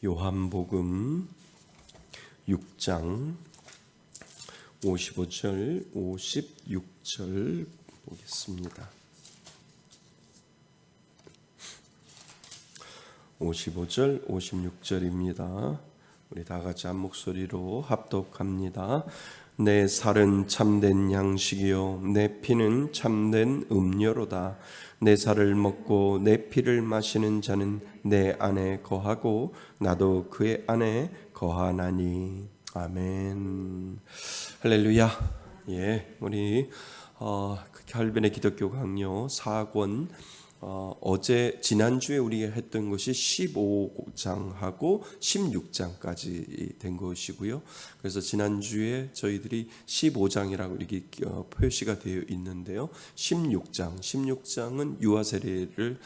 요한복음 6장 55절, 56절 보겠습니다. 55절, 56절입니다. 우리 다 같이 한 목소리로 합독합니다. 내 살은 참된 양식이요 내 피는 참된 음료로다. 내 살을 먹고 내 피를 마시는 자는 내 안에 거하고 나도 그의 안에 거하나니. 아멘. 할렐루야. 예, 우리 결변의 기독교 강요 4권 어제 지난주에 우리가 했던 것이 15장하고 16장까지 된 것이고요. 그래서 지난주에 저희들이 15장이라고 이렇게 표시가 되어 있는데요. 16장은 유아 세례를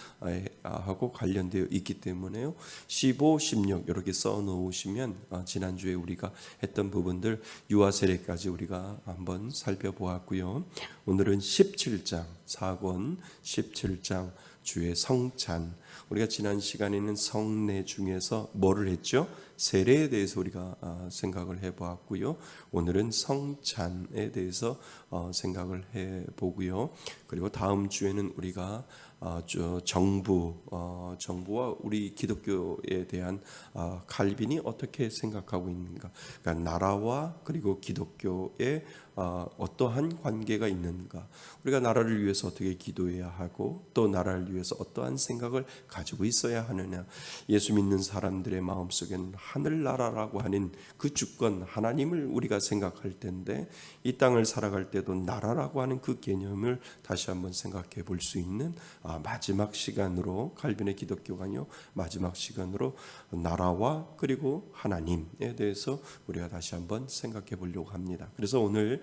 하고 관련되어 있기 때문에요. 15, 16 이렇게 써 놓으시면 지난주에 우리가 했던 부분들 유아 세례까지 우리가 한번 살펴보았고요. 오늘은 17장 4권 17장 주의 성찬. 우리가 지난 시간에는 성례 중에서 뭐를 했죠? 세례에 대해서 우리가 생각을 해보았고요. 오늘은 성찬에 대해서 생각을 해보고요. 그리고 다음 주에는 우리가 정부와 우리 기독교에 대한 칼빈이 어떻게 생각하고 있는가, 그러니까 나라와 그리고 기독교의 어떠한 관계가 있는가, 우리가 나라를 위해서 어떻게 기도해야 하고 또 나라를 위해서 어떠한 생각을 가지고 있어야 하느냐. 예수 믿는 사람들의 마음속에는 하늘나라라고 하는 그 주권 하나님을 우리가 생각할 텐데, 이 땅을 살아갈 때도 나라라고 하는 그 개념을 다시 한번 생각해 볼 수 있는 마지막 시간으로, 칼빈의 기독교관요 마지막 시간으로 나라와 그리고 하나님에 대해서 우리가 다시 한번 생각해 보려고 합니다. 그래서 오늘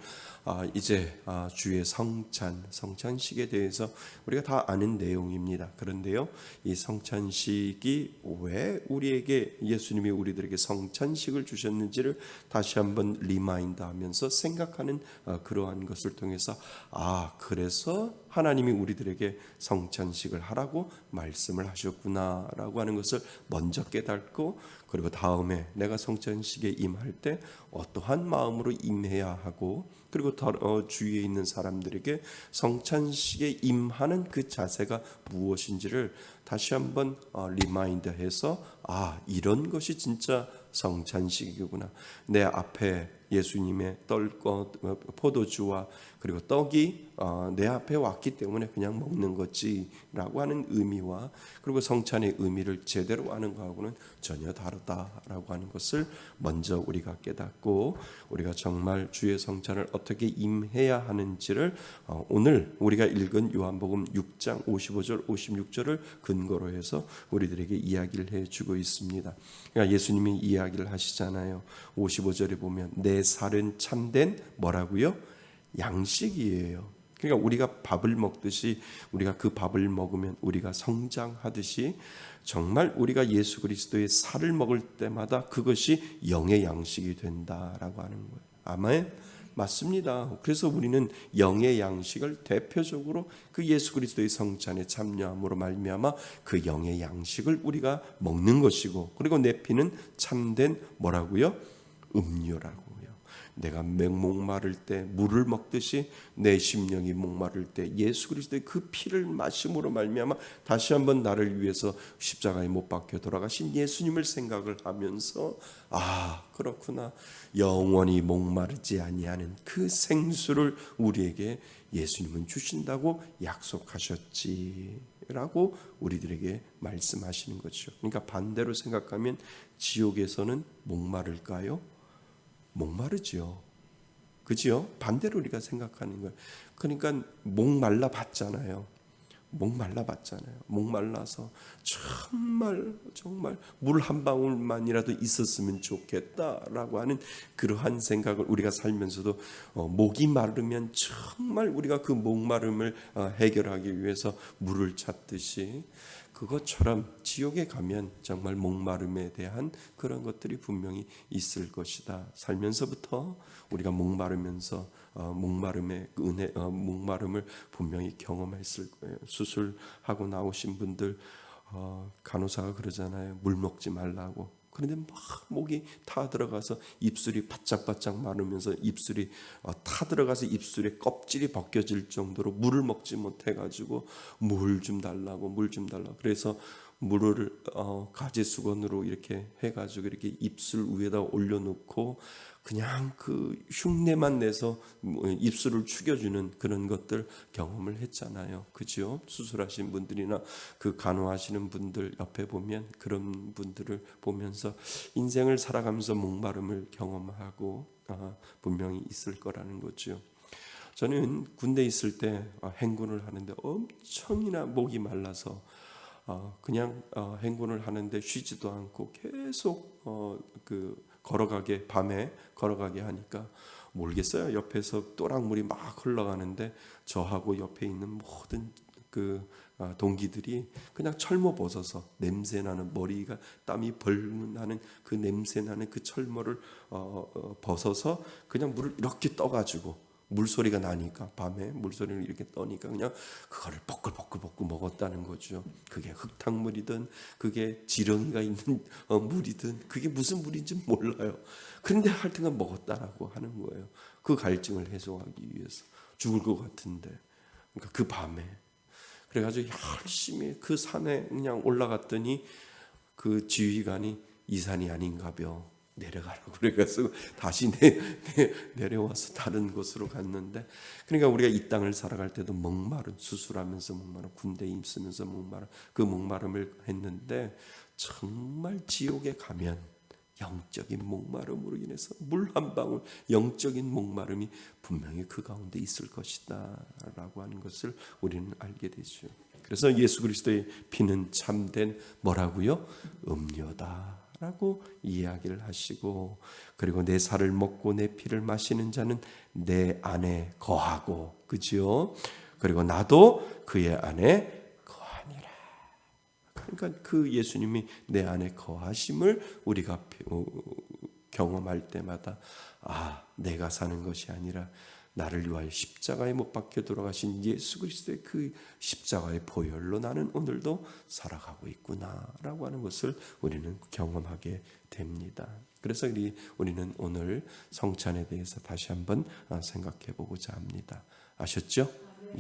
이제 주의 성찬식에 대해서 우리가 다 아는 내용입니다. 그런데요, 이 성찬식이 왜 우리에게, 예수님이 우리들에게 성찬식을 주셨는지를 다시 한번 리마인드하면서 생각하는 그러한 것을 통해서 그래서 하나님이 우리들에게 성찬식을 하라고 말씀을 하셨구나라고 하는 것을 먼저 깨닫고, 그리고 다음에 내가 성찬식에 임할 때 어떠한 마음으로 임해야 하고, 그리고 주위에 있는 사람들에게 성찬식에 임하는 그 자세가 무엇인지를 다시 한번 리마인드해서 이런 것이 진짜 성찬식이구나. 내 앞에 예수님의 포도주와 그리고 떡이 내 앞에 왔기 때문에 그냥 먹는 거지라고 하는 의미와, 그리고 성찬의 의미를 제대로 아는 것하고는 전혀 다르다라고 하는 것을 먼저 우리가 깨닫고, 우리가 정말 주의 성찬을 어떻게 임해야 하는지를 오늘 우리가 읽은 요한복음 6장 55절 56절을 근거로 해서 우리들에게 이야기를 해주고 있습니다. 그러니까 예수님이 이야기를 하시잖아요. 55절에 보면 내 살은 참된 뭐라고요? 양식이에요. 그러니까 우리가 밥을 먹듯이, 우리가 그 밥을 먹으면 우리가 성장하듯이, 정말 우리가 예수 그리스도의 살을 먹을 때마다 그것이 영의 양식이 된다라고 하는 거예요. 아멘. 맞습니다. 그래서 우리는 영의 양식을 대표적으로 그 예수 그리스도의 성찬에 참여함으로 말미암아 그 영의 양식을 우리가 먹는 것이고, 그리고 내 피는 참된 뭐라고요? 음료라고. 내가 목마를 때 물을 먹듯이 내 심령이 목마를 때 예수 그리스도의 그 피를 마심으로 말미암아 다시 한번 나를 위해서 십자가에 못 박혀 돌아가신 예수님을 생각을 하면서 그렇구나, 영원히 목마르지 아니하는 그 생수를 우리에게 예수님은 주신다고 약속하셨지라고 우리들에게 말씀하시는 거죠. 그러니까 반대로 생각하면 지옥에서는 목마를까요? 목마르죠. 그지요? 반대로 우리가 생각하는 거예요. 그러니까 목말라 봤잖아요. 목말라서 정말 물 한 방울만이라도 있었으면 좋겠다라고 하는 그러한 생각을 우리가 살면서도 목이 마르면 정말 우리가 그 목마름을 해결하기 위해서 물을 찾듯이, 그것처럼 지옥에 가면 정말 목마름에 대한 그런 것들이 분명히 있을 것이다. 살면서부터 우리가 목마름의 은혜, 목마름을 분명히 경험했을 거예요. 수술하고 나오신 분들 간호사가 그러잖아요. 물 먹지 말라고. 그런데 막 목이 타 들어가서 입술이 바짝바짝 마르면서 입술이 타 들어가서 입술에 껍질이 벗겨질 정도로 물을 먹지 못해가지고 물 좀 달라고 물 좀 달라고 그래서 물을 가지수건으로 이렇게 해가지고 이렇게 입술 위에다 올려놓고 그냥 그 흉내만 내서 입술을 죽여주는 그런 것들 경험을 했잖아요. 그죠? 수술하신 분들이나 그 간호하시는 분들 옆에 보면 그런 분들을 보면서 인생을 살아가면서 목마름을 경험하고 분명히 있을 거라는 거죠. 저는 군대에 있을 때 행군을 하는데 엄청이나 목이 말라서 그냥 행군을 하는데 쉬지도 않고 계속 걸어가게 밤에 걸어가게 하니까 모르겠어요. 옆에서 또랑물이 막 흘러가는데 저하고 옆에 있는 모든 동기들이 그냥 철모 벗어서 냄새 나는 머리가 땀이 벌 나는 그 냄새 나는 그 철모를 벗어서 그냥 물을 이렇게 떠가지고 물소리가 나니까 밤에 물소리를 이렇게 떠니까 그냥 그거를 버끌버끌 먹었다는 거죠. 그게 흙탕물이든 그게 지렁이가 있는 물이든 그게 무슨 물인지 몰라요. 그런데 하여튼간 먹었다라고 하는 거예요. 그 갈증을 해소하기 위해서 죽을 것 같은데 그러니까 그 밤에 그래가지고 열심히 그 산에 그냥 올라갔더니 그 지휘관이 이 산이 아닌가벼 내려가라고 그래가지고 다시 내려와서 다른 곳으로 갔는데 그러니까 우리가 이 땅을 살아갈 때도 목마른 수술하면서 목마른 군대에 있으면서 목마른 그 목마름을 했는데 정말 지옥에 가면 영적인 목마름으로 인해서 물 한 방울 영적인 목마름이 분명히 그 가운데 있을 것이다 라고 하는 것을 우리는 알게 되죠. 그래서 예수 그리스도의 피는 참된 뭐라고요? 음료다 라고 이야기를 하시고 그리고 내 살을 먹고 내 피를 마시는 자는 내 안에 거하고 그죠? 그리고 나도 그의 안에 거하니라. 그러니까 그 예수님이 내 안에 거하심을 우리가 경험할 때마다 내가 사는 것이 아니라 나를 위하여 십자가에 못 박혀 돌아가신 예수 그리스도의 그 십자가의 보혈로 나는 오늘도 살아가고 있구나라고 하는 것을 우리는 경험하게 됩니다. 그래서 우리는 오늘 성찬에 대해서 다시 한번 생각해 보고자 합니다. 아셨죠?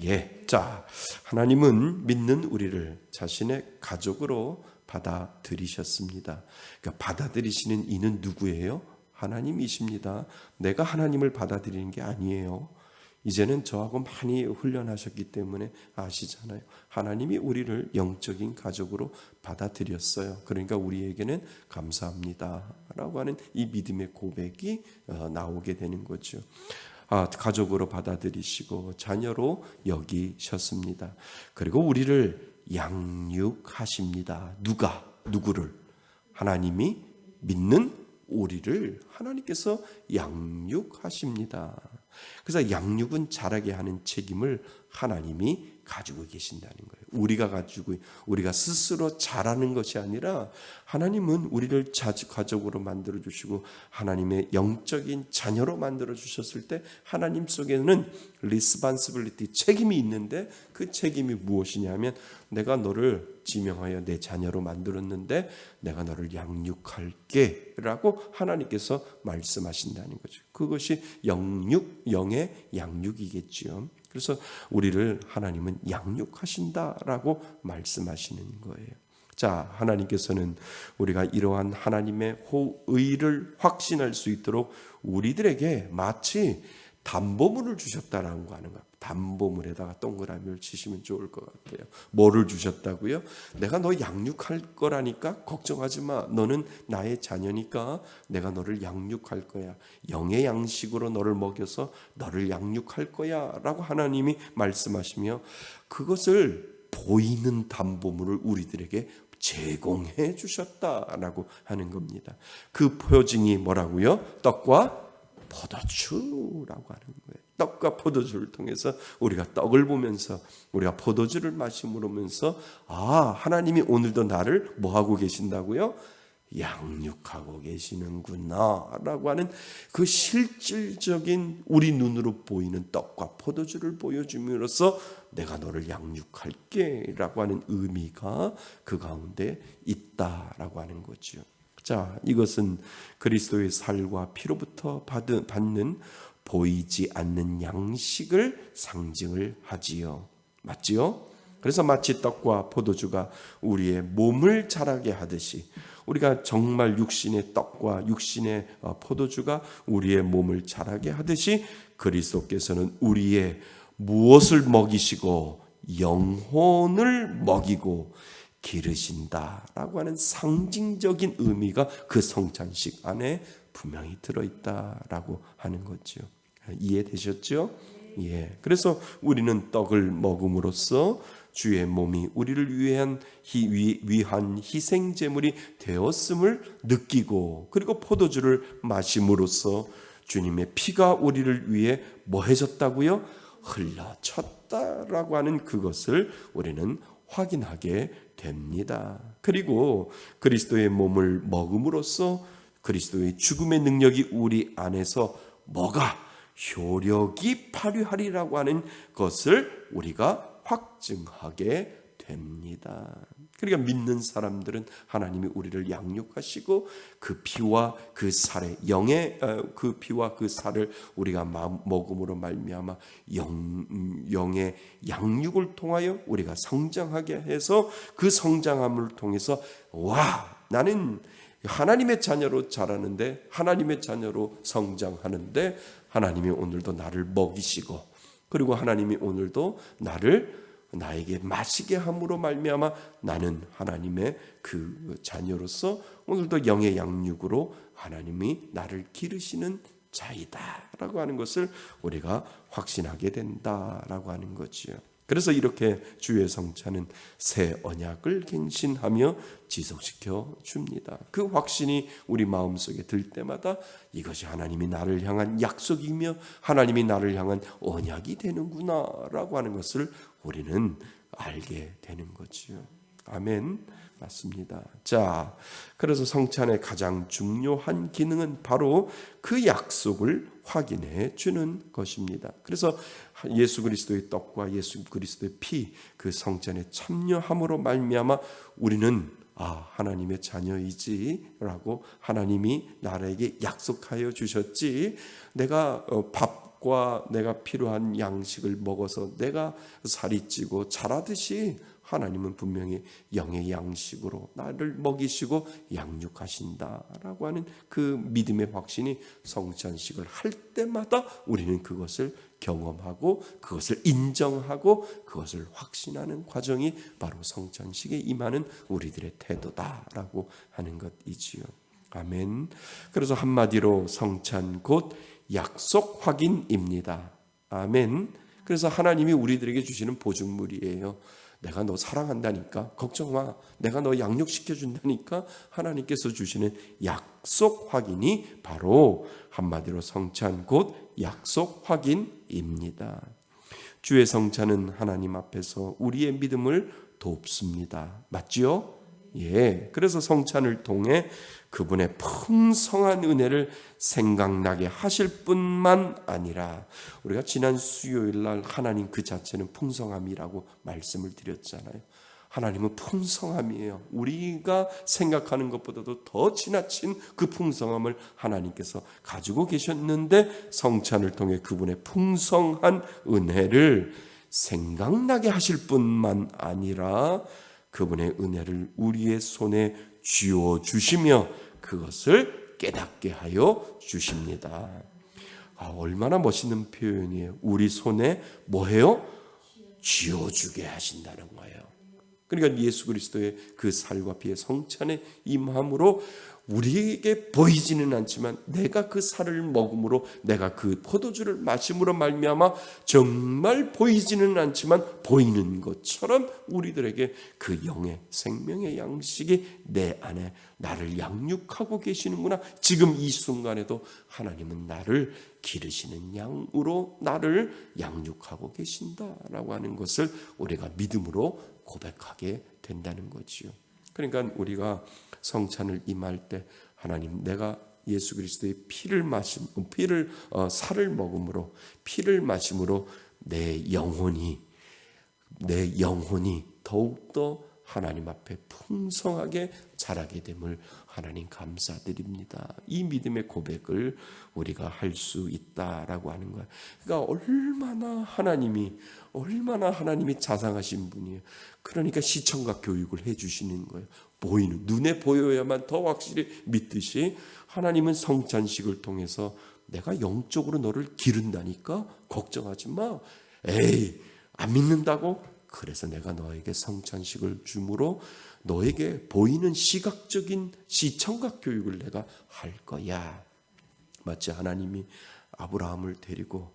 예. 자, 하나님은 믿는 우리를 자신의 가족으로 받아들이셨습니다. 그러니까 받아들이시는 이는 누구예요? 하나님이십니다. 내가 하나님을 받아들이는 게 아니에요. 이제는 저하고 많이 훈련하셨기 때문에 아시잖아요. 하나님이 우리를 영적인 가족으로 받아들였어요. 그러니까 우리에게는 감사합니다 라고 하는 이 믿음의 고백이 나오게 되는 거죠. 가족으로 받아들이시고 자녀로 여기셨습니다. 그리고 우리를 양육하십니다. 누구를? 하나님이 믿는 우리를 하나님께서 양육하십니다. 그래서 양육은 자라게 하는 책임을 하나님이 가지고 계신다는 거예요. 우리가 스스로 자라는 것이 아니라 하나님은 우리를 가족으로 만들어 주시고 하나님의 영적인 자녀로 만들어 주셨을 때 하나님 속에는 responsibility 책임이 있는데 그 책임이 무엇이냐면 내가 너를 지명하여 내 자녀로 만들었는데 내가 너를 양육할게 라고 하나님께서 말씀하신다는 거죠. 그것이 영의 양육이겠지요. 그래서 우리를 하나님은 양육하신다라고 말씀하시는 거예요. 자, 하나님께서는 우리가 이러한 하나님의 호의를 확신할 수 있도록 우리들에게 마치 담보물을 주셨다라는 거 하는 거야. 담보물에다가 동그라미를 치시면 좋을 것 같아요. 뭐를 주셨다고요? 내가 너 양육할 거라니까 걱정하지 마. 너는 나의 자녀니까 내가 너를 양육할 거야. 영의 양식으로 너를 먹여서 너를 양육할 거야 라고 하나님이 말씀하시며 그것을 보이는 담보물을 우리들에게 제공해 주셨다라고 하는 겁니다. 그 표징이 뭐라고요? 떡과 포도주라고 하는 거예요. 떡과 포도주를 통해서 우리가 떡을 보면서 우리가 포도주를 마시면서 하나님이 오늘도 나를 뭐하고 계신다고요? 양육하고 계시는구나 라고 하는 그 실질적인 우리 눈으로 보이는 떡과 포도주를 보여줌으로써 내가 너를 양육할게 라고 하는 의미가 그 가운데 있다라고 하는 거죠. 자, 이것은 그리스도의 살과 피로부터 받는 보이지 않는 양식을 상징을 하지요. 맞지요? 그래서 마치 떡과 포도주가 우리의 몸을 자라게 하듯이, 우리가 정말 육신의 떡과 육신의 포도주가 우리의 몸을 자라게 하듯이, 그리스도께서는 우리의 무엇을 먹이시고 영혼을 먹이고 기르신다라고 하는 상징적인 의미가 그 성찬식 안에 분명히 들어있다라고 하는 거죠. 이해되셨죠? 예. 그래서 우리는 떡을 먹음으로써 주의 몸이 우리를 위한 희생 제물이 되었음을 느끼고, 그리고 포도주를 마심으로써 주님의 피가 우리를 위해 뭐 해졌다고요? 흘러쳤다라고 하는 그것을 우리는 확인하게 됩니다. 그리고 그리스도의 몸을 먹음으로써 그리스도의 죽음의 능력이 우리 안에서 뭐가 효력이 발휘하리라고 하는 것을 우리가 확증하게 됩니다. 그러니까 믿는 사람들은 하나님이 우리를 양육하시고 그 피와 그 살의 영의 그 피와 그 살을 우리가 먹음으로 말미암아 영의 양육을 통하여 우리가 성장하게 해서, 그 성장함을 통해서 나는 하나님의 자녀로 자라는데, 하나님의 자녀로 성장하는데 하나님이 오늘도 나를 먹이시고, 그리고 하나님이 오늘도 나에게 마시게 함으로 말미암아 나는 하나님의 그 자녀로서 오늘도 영의 양육으로 하나님이 나를 기르시는 자이다라고 하는 것을 우리가 확신하게 된다라고 하는 거지요. 그래서 이렇게 주의 성찬은 새 언약을 갱신하며 지속시켜 줍니다. 그 확신이 우리 마음속에 들 때마다 이것이 하나님이 나를 향한 약속이며 하나님이 나를 향한 언약이 되는구나라고 하는 것을 우리는 알게 되는 거지요. 아멘. 맞습니다. 자, 그래서 성찬의 가장 중요한 기능은 바로 그 약속을 확인해 주는 것입니다. 그래서 예수 그리스도의 떡과 예수 그리스도의 피, 그 성찬에 참여함으로 말미암아 우리는 하나님의 자녀이지라고, 하나님이 나에게 약속하여 주셨지, 내가 밥과 내가 필요한 양식을 먹어서 내가 살이 찌고 자라듯이 하나님은 분명히 영의 양식으로 나를 먹이시고 양육하신다라고 하는 그 믿음의 확신이 성찬식을 할 때마다 우리는 그것을 경험하고 그것을 인정하고 그것을 확신하는 과정이 바로 성찬식에 임하는 우리들의 태도다라고 하는 것이지요. 아멘. 그래서 한마디로 성찬 곧 약속 확인입니다. 아멘. 그래서 하나님이 우리들에게 주시는 보증물이에요. 내가 너 사랑한다니까 걱정 마, 내가 너 양육시켜준다니까, 하나님께서 주시는 약속 확인이 바로 한마디로 성찬 곧 약속 확인입니다. 주의 성찬은 하나님 앞에서 우리의 믿음을 돕습니다. 맞지요? 예. 그래서 성찬을 통해 그분의 풍성한 은혜를 생각나게 하실 뿐만 아니라, 우리가 지난 수요일 날 하나님 그 자체는 풍성함이라고 말씀을 드렸잖아요. 하나님은 풍성함이에요. 우리가 생각하는 것보다도 더 지나친 그 풍성함을 하나님께서 가지고 계셨는데, 성찬을 통해 그분의 풍성한 은혜를 생각나게 하실 뿐만 아니라 그분의 은혜를 우리의 손에 쥐어 주시며 그것을 깨닫게 하여 주십니다. 얼마나 멋있는 표현이에요. 우리 손에 뭐해요? 쥐어주게 하신다는 거예요. 그러니까 예수 그리스도의 그 살과 피의 성찬에 임함으로 우리에게 보이지는 않지만 내가 그 살을 먹음으로, 내가 그 포도주를 마심으로 말미암아 정말 보이지는 않지만 보이는 것처럼 우리들에게 그 영의 생명의 양식이 내 안에 나를 양육하고 계시는구나. 지금 이 순간에도 하나님은 나를 기르시는 양으로 나를 양육하고 계신다라고 하는 것을 우리가 믿음으로 고백하게 된다는 거지요. 그러니까 우리가 성찬을 임할 때 하나님, 내가 예수 그리스도의 살을 먹음으로, 피를 마심으로 내 영혼이 더욱더 하나님 앞에 풍성하게 자라게 됨을 하나님 감사드립니다. 이 믿음의 고백을 우리가 할 수 있다라고 하는 거예요. 그러니까 얼마나 하나님이 자상하신 분이에요. 그러니까 시청각 교육을 해주시는 거예요. 보이는, 눈에 보여야만 더 확실히 믿듯이 하나님은 성찬식을 통해서 내가 영적으로 너를 기른다니까 걱정하지 마. 에이, 안 믿는다고? 그래서 내가 너에게 성찬식을 주므로 너에게 보이는 시각적인 시청각 교육을 내가 할 거야. 마치 하나님이 아브라함을 데리고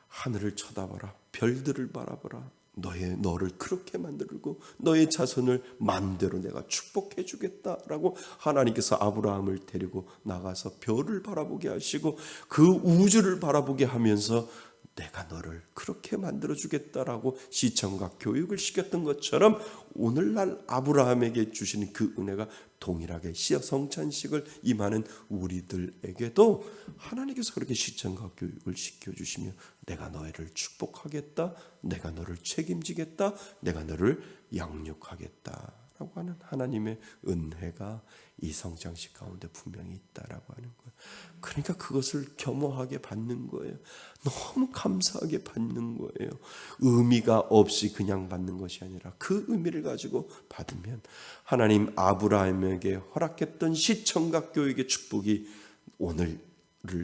하늘을 쳐다봐라, 별들을 바라봐라, 너를 그렇게 만들고 너의 자손을 만대로 내가 축복해 주겠다라고 하나님께서 아브라함을 데리고 나가서 별을 바라보게 하시고 그 우주를 바라보게 하면서 내가 너를 그렇게 만들어 주겠다라고 시청각 교육을 시켰던 것처럼 오늘날 아브라함에게 주시는 그 은혜가 동일하게 성찬식을 임하는 우리들에게도 하나님께서 그렇게 시청각 교육을 시켜주시며 내가 너희를 축복하겠다, 내가 너를 책임지겠다, 내가 너를 양육하겠다라고 하는 하나님의 은혜가 이 성찬식 가운데 분명히 있다라고 하는 거예요. 그러니까 그것을 겸허하게 받는 거예요. 너무 감사하게 받는 거예요. 의미가 없이 그냥 받는 것이 아니라 그 의미를 가지고 받으면 하나님 아브라함에게 허락했던 시청각 교육의 축복이 오늘을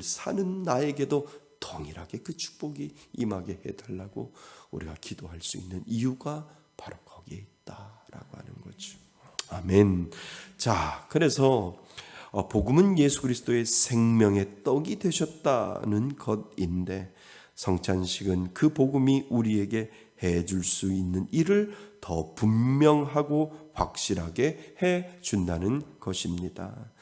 사는 나에게도 동일하게 그 축복이 임하게 해달라고 우리가 기도할 수 있는 이유가 바로 거기에 있다라고 하는 거죠. 아멘. 자, 그래서 복음은 예수 그리스도의 생명의 떡이 되셨다는 것인데 성찬식은 그 복음이 우리에게 해줄 수 있는 일을 더 분명하고 확실하게 해준다는 것입니다.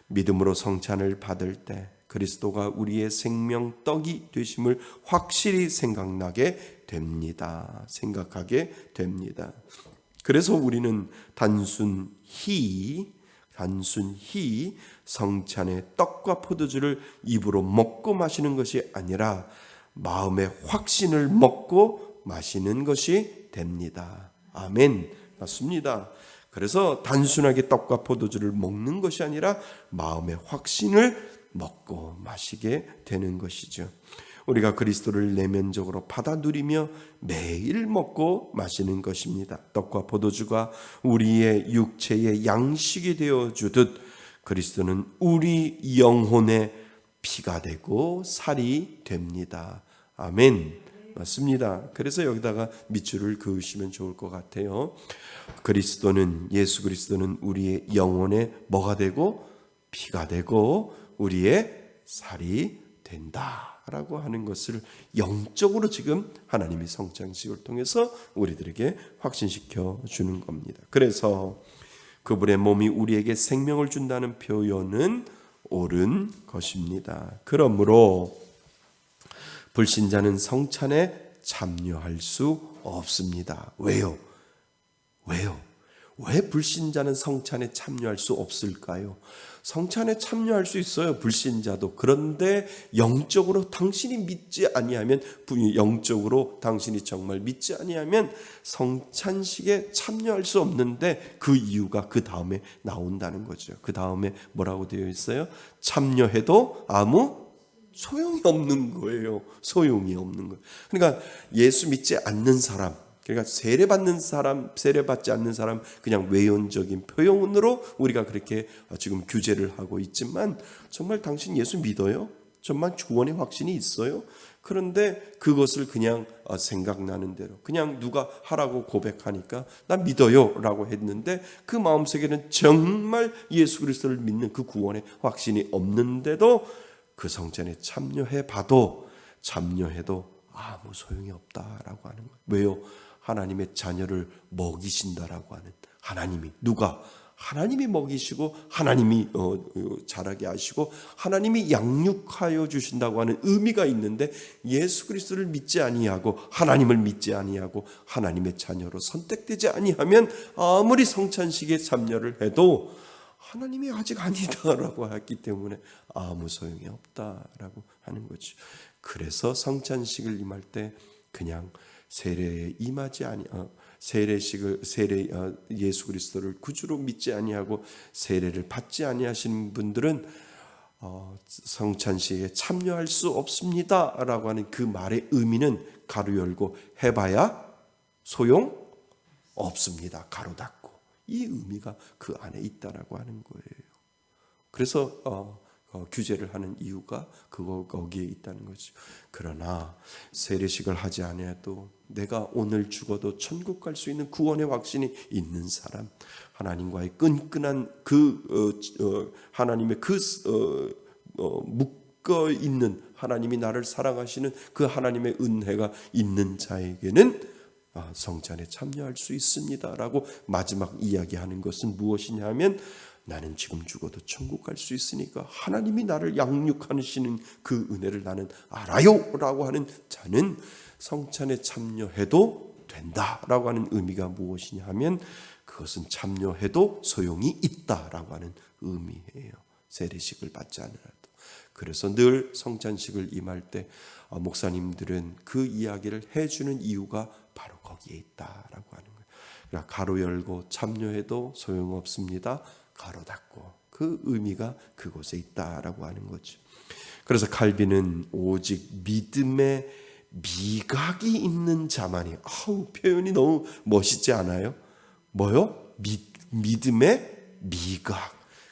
믿음으로 성찬을 받을 때 그리스도가 우리의 생명 떡이 되심을 확실히 생각하게 됩니다. 그래서 우리는 단순히 성찬의 떡과 포도주를 입으로 먹고 마시는 것이 아니라 마음의 확신을 먹고 마시는 것이 됩니다. 아멘. 맞습니다. 그래서 단순하게 떡과 포도주를 먹는 것이 아니라 마음의 확신을 먹고 마시게 되는 것이죠. 우리가 그리스도를 내면적으로 받아 누리며 매일 먹고 마시는 것입니다. 떡과 포도주가 우리의 육체의 양식이 되어 주듯 그리스도는 우리 영혼의 피가 되고 살이 됩니다. 아멘. 맞습니다. 그래서 여기다가 밑줄을 그으시면 좋을 것 같아요. 예수 그리스도는 우리의 영혼의 뭐가 되고 피가 되고 우리의 살이 된다라고 하는 것을 영적으로 지금 하나님이 성찬식을 통해서 우리들에게 확신시켜 주는 겁니다. 그래서 그분의 몸이 우리에게 생명을 준다는 표현은 옳은 것입니다. 그러므로 불신자는 성찬에 참여할 수 없습니다. 왜요? 왜 불신자는 성찬에 참여할 수 없을까요? 성찬에 참여할 수 있어요, 불신자도. 그런데 영적으로 당신이 믿지 아니하면, 영적으로 당신이 정말 믿지 아니하면 성찬식에 참여할 수 없는데 그 이유가 그 다음에 나온다는 거죠. 그 다음에 뭐라고 되어 있어요? 참여해도 아무 소용이 없는 거예요. 소용이 없는 거예요. 그러니까 예수 믿지 않는 사람, 그러니까 세례받지 않는 사람, 그냥 외연적인 표현으로 우리가 그렇게 지금 규제를 하고 있지만, 정말 당신 예수 믿어요? 정말 구원의 확신이 있어요? 그런데 그것을 그냥 생각나는 대로 그냥 누가 하라고 고백하니까 나 믿어요 라고 했는데 그 마음속에는 정말 예수 그리스도를 믿는 그 구원의 확신이 없는데도 그 성찬에 참여해도 아무 소용이 없다라고 하는 거예요. 왜요? 하나님의 자녀를 먹이신다라고 하는 하나님이 먹이시고 하나님이 자라게 하시고 하나님이 양육하여 주신다고 하는 의미가 있는데, 예수 그리스도를 믿지 아니하고 하나님을 믿지 아니하고 하나님의 자녀로 선택되지 아니하면 아무리 성찬식에 참여를 해도 하나님이 아직 아니다라고 했기 때문에 아무 소용이 없다라고 하는 거죠. 그래서 성찬식을 임할 때 그냥 세례에 임하지 예수 그리스도를 구주로 믿지 아니하고 세례를 받지 아니하시는 분들은 성찬식에 참여할 수 없습니다라고 하는 그 말의 의미는 가로 열고 해봐야 소용 없습니다. 가로 닫고 이 의미가 그 안에 있다라고 하는 거예요. 그래서 규제를 하는 이유가 거기에 있다는 거죠. 그러나 세례식을 하지 않아도 내가 오늘 죽어도 천국 갈 수 있는 구원의 확신이 있는 사람, 하나님과의 끈끈한 하나님의 묶어 있는 하나님이 나를 사랑하시는 그 하나님의 은혜가 있는 자에게는 성찬에 참여할 수 있습니다라고 마지막 이야기하는 것은 무엇이냐 하면 나는 지금 죽어도 천국 갈 수 있으니까 하나님이 나를 양육하시는 그 은혜를 나는 알아요 라고 하는 자는 성찬에 참여해도 된다라고 하는 의미가 무엇이냐 하면 그것은 참여해도 소용이 있다라고 하는 의미예요. 세례식을 받지 않으라도. 그래서 늘 성찬식을 임할 때 목사님들은 그 이야기를 해주는 이유가 바로 거기에 있다라고 하는 거예요. 그러니까 가로 열고 참여해도 소용없습니다. 가로 닫고 그 의미가 그곳에 있다라고 하는 거죠. 그래서 칼빈은 오직 믿음의 미각이 있는 자만이, 표현이 너무 멋있지 않아요? 뭐요? 믿음의 미각.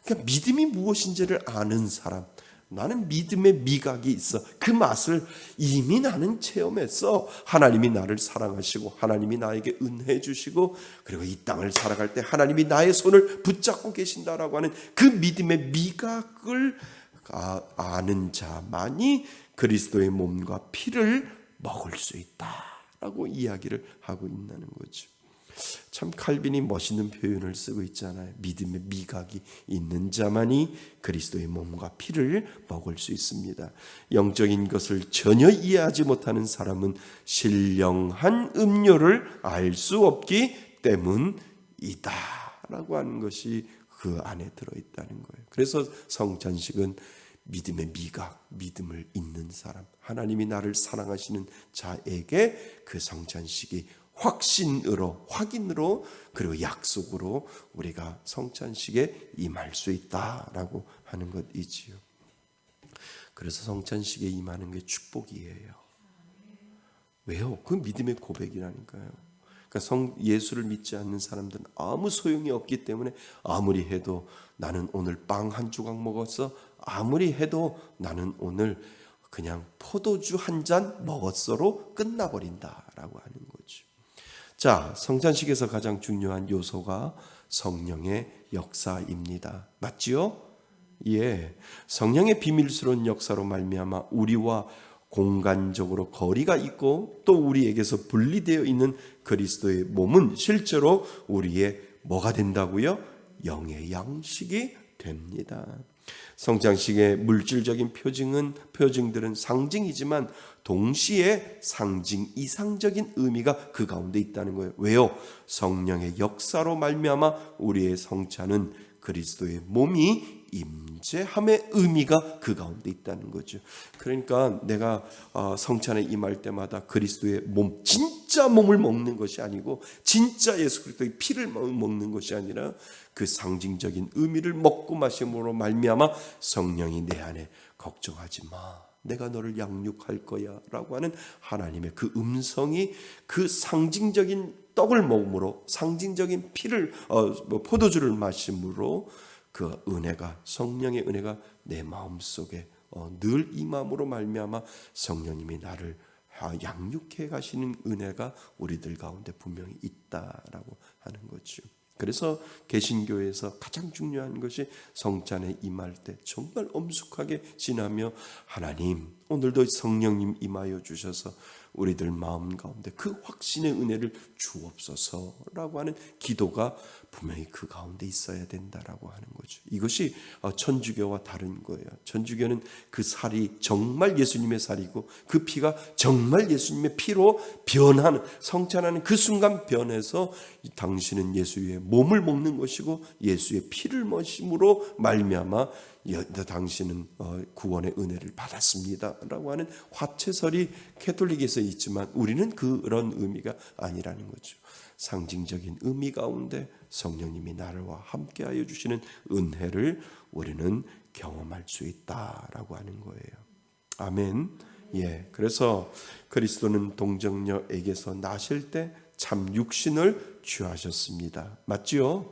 그러니까 믿음이 무엇인지를 아는 사람. 나는 믿음의 미각이 있어. 그 맛을 이미 나는 체험했어. 하나님이 나를 사랑하시고 하나님이 나에게 은혜 주시고 그리고 이 땅을 살아갈 때 하나님이 나의 손을 붙잡고 계신다라고 하는 그 믿음의 미각을 아는 자만이 그리스도의 몸과 피를 먹을 수 있다라고 이야기를 하고 있다는 거죠. 참 칼빈이 멋있는 표현을 쓰고 있잖아요. 믿음의 미각이 있는 자만이 그리스도의 몸과 피를 먹을 수 있습니다. 영적인 것을 전혀 이해하지 못하는 사람은 신령한 음료를 알 수 없기 때문이다 라고 하는 것이 그 안에 들어있다는 거예요. 그래서 성찬식은 믿음의 미각, 믿음을 있는 사람, 하나님이 나를 사랑하시는 자에게 그 성찬식이 확신으로, 확인으로, 그리고 약속으로 우리가 성찬식에 임할 수 있다라고 하는 것이지요. 그래서 성찬식에 임하는 게 축복이에요. 왜요? 그 믿음의 고백이라니까요. 그러니까 예수를 믿지 않는 사람들은 아무 소용이 없기 때문에 아무리 해도 나는 오늘 빵 한 조각 먹었어. 아무리 해도 나는 오늘 그냥 포도주 한 잔 먹었어로 끝나버린다라고 하는 거죠. 자, 성찬식에서 가장 중요한 요소가 성령의 역사입니다. 맞지요? 예, 성령의 비밀스러운 역사로 말미암아 우리와 공간적으로 거리가 있고 또 우리에게서 분리되어 있는 그리스도의 몸은 실제로 우리의 뭐가 된다고요? 영의 양식이 됩니다. 성찬식의 물질적인 표징들은 상징이지만 동시에 상징 이상적인 의미가 그 가운데 있다는 거예요. 왜요? 성령의 역사로 말미암아 우리의 성찬은 그리스도의 몸이 임재함의 의미가 그 가운데 있다는 거죠. 그러니까 내가 성찬에 임할 때마다 그리스도의 몸, 진짜 몸을 먹는 것이 아니고 진짜 예수 그리스도의 피를 먹는 것이 아니라 그 상징적인 의미를 먹고 마심으로 말미암아 성령이 내 안에 걱정하지 마. 내가 너를 양육할 거야 라고 하는 하나님의 그 음성이 그 상징적인 떡을 먹음으로 상징적인 피를 포도주를 마심으로 그 은혜가 성령의 은혜가 내 마음속에 늘 임함으로 말미암아 성령님이 나를 양육해 가시는 은혜가 우리들 가운데 분명히 있다라고 하는 거죠. 그래서 개신교에서 가장 중요한 것이 성찬에 임할 때 정말 엄숙하게 지나며 하나님 오늘도 성령님 임하여 주셔서 우리들 마음 가운데 그 확신의 은혜를 주옵소서라고 하는 기도가 분명히 그 가운데 있어야 된다라고 하는 거죠. 이것이 천주교와 다른 거예요. 천주교는 그 살이 정말 예수님의 살이고 그 피가 정말 예수님의 피로 변하는 성찬하는 그 순간 변해서 당신은 예수의 몸을 먹는 것이고 예수의 피를 마심으로 말미암아 당신은 구원의 은혜를 받았습니다라고 하는 화채설이 캐톨릭에서 있지만 우리는 그런 의미가 아니라는 거죠. 상징적인 의미 가운데 성령님이 나와 함께하여 주시는 은혜를 우리는 경험할 수 있다라고 하는 거예요. 아멘. 예, 그래서 그리스도는 동정녀에게서 나실 때 참 육신을 취하셨습니다. 맞지요?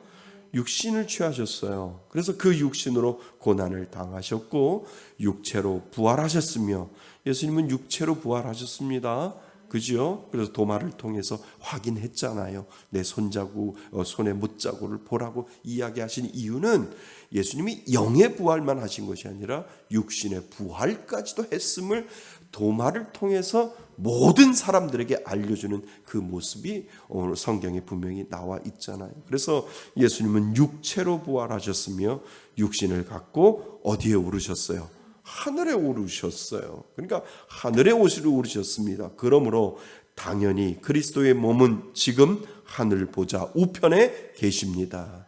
육신을 취하셨어요. 그래서 그 육신으로 고난을 당하셨고 육체로 부활하셨으며, 예수님은 육체로 부활하셨습니다. 그죠? 그래서 도마를 통해서 확인했잖아요. 내 손자국, 손의 못자국을 보라고 이야기하신 이유는 예수님이 영의 부활만 하신 것이 아니라 육신의 부활까지도 했음을 도마를 통해서 모든 사람들에게 알려주는 그 모습이 오늘 성경에 분명히 나와 있잖아요. 그래서 예수님은 육체로 부활하셨으며 육신을 갖고 어디에 오르셨어요? 하늘에 오르셨어요. 그러니까 하늘에 오르셨습니다. 그러므로 당연히 그리스도의 몸은 지금 하늘 보좌 우편에 계십니다.